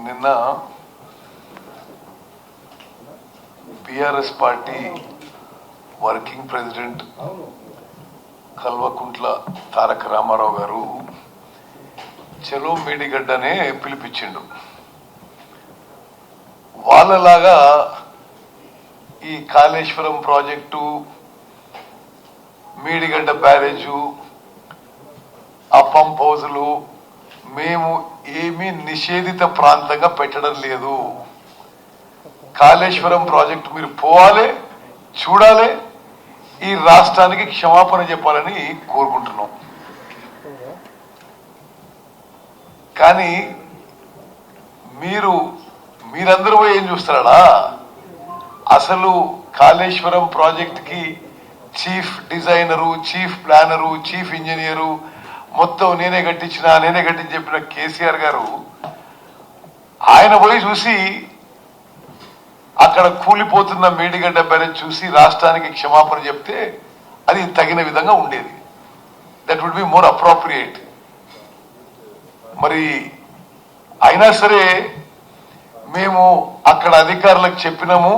నిన్న BRS party working president Kalvakuntla Taraka Rama Rao గారు చలో మేడిగడ్డనే పిలిపించిండు. వాళ్ళలాగా ఈ కాళేశ్వరం ప్రాజెక్టు, మేడిగడ్డ బ్యారేజు, ఆ పంప్ హౌజులు మేము ఏమీ నిషేధిత ప్రాంతంగా పెట్టడం లేదు. కాళేశ్వరం ప్రాజెక్టు మీరు పోవాలి, చూడాలి, ఈ రాష్ట్రానికి క్షమాపణ చెప్పాలని కోరుకుంటున్నాం. కానీ మీరందరూ ఏం చూస్తారా? అసలు కాళేశ్వరం ప్రాజెక్టుకి chief designer, chief planner, chief engineer మొత్తం నేనే కట్టించి చెప్పిన కేసీఆర్ గారు ఆయన పోయి చూసి అక్కడ కూలిపోతున్న మేడిగడ్డ బ్యారేజ్ చూసి రాష్ట్రానికి క్షమాపణ చెప్తే అది తగిన విధంగా ఉండేది. That would be more appropriate. మరి అయినా సరే మేము అక్కడ అధికారులకు చెప్పినాము,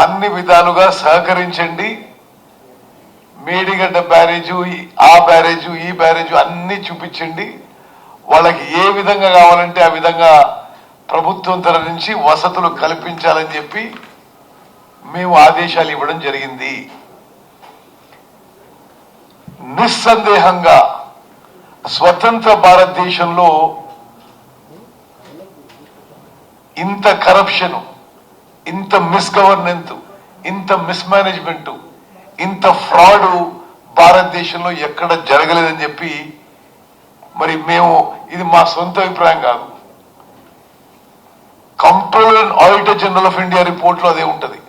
అన్ని విధాలుగా సహకరించండి, మేడిగడ్డ బ్యారేజు, ఆ బ్యారేజు, ఈ బ్యారేజు అన్ని చూపించండి, వాళ్ళకి ఏ విధంగా కావాలంటే ఆ విధంగా ప్రభుత్వం తరఫు నుంచి వసతులు కల్పించాలని చెప్పి మేము ఆదేశాలు ఇవ్వడం జరిగింది. నిస్సందేహంగా స్వతంత్ర భారతదేశంలో ఇంత కరప్షన్, ఇంత మిస్గవర్నెన్స్, ఇంత మిస్మేనేజ్మెంట్, ఇంత ఫ్రాడ్ భారతదేశంలో ఎక్కడ జరగలేదని చెప్పి మరి మేము, ఇది మా సొంత అభిప్రాయం కాదు, controller and auditor general of India రిపోర్ట్లో అదే ఉంటుంది,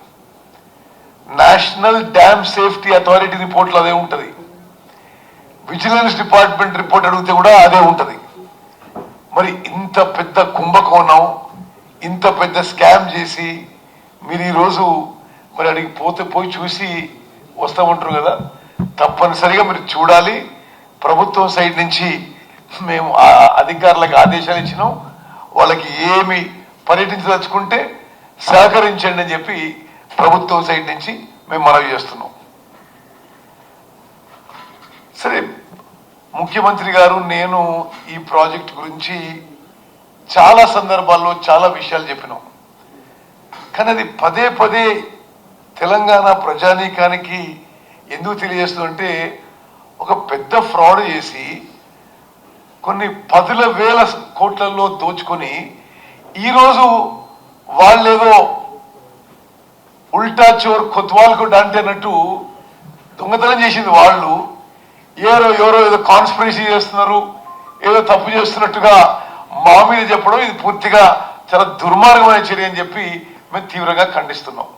నేషనల్ డ్యామ్ సేఫ్టీ అథారిటీ రిపోర్ట్లో అదే ఉంటుంది, విజిలెన్స్ డిపార్ట్మెంట్ రిపోర్ట్ అడిగితే కూడా అదే ఉంటుంది. మరి ఇంత పెద్ద కుంభకోణం, ఇంత పెద్ద స్కామ్ చేసి మీరు ఈరోజు మరి అడిగి పోయి చూసి వస్తామంటారు కదా, తప్పనిసరిగా మీరు చూడాలి. ప్రభుత్వం సైడ్ నుంచి మేము అధికారులకు ఆదేశాలు ఇచ్చినాం, వాళ్ళకి ఏమి పర్యటించదలుచుకుంటే సహకరించండి అని చెప్పి ప్రభుత్వం సైడ్ నుంచి మేము మనవి చేస్తున్నాం. సరే, ముఖ్యమంత్రి గారు నేను ఈ ప్రాజెక్ట్ గురించి చాలా సందర్భాల్లో చాలా విషయాలు చెప్పినాం. కానీ అది పదే పదే తెలంగాణ ప్రజానీకానికి ఎందుకు తెలియజేస్తుందంటే, ఒక పెద్ద ఫ్రాడ్ చేసి కొన్ని 10,000 కోట్లలో దోచుకొని ఈరోజు వాళ్ళేదో ఉల్టా చోర్ కొత్వాల్కు డాంటే అన్నట్టు దొంగతనం చేసింది వాళ్ళు, ఎవరో ఏదో కాన్స్పిరసీ చేస్తున్నారు, ఏదో తప్పు చేస్తున్నట్టుగా మా మీద చెప్పడం ఇది పూర్తిగా చాలా దుర్మార్గమైన చర్య అని చెప్పి మేము తీవ్రంగా ఖండిస్తున్నాం.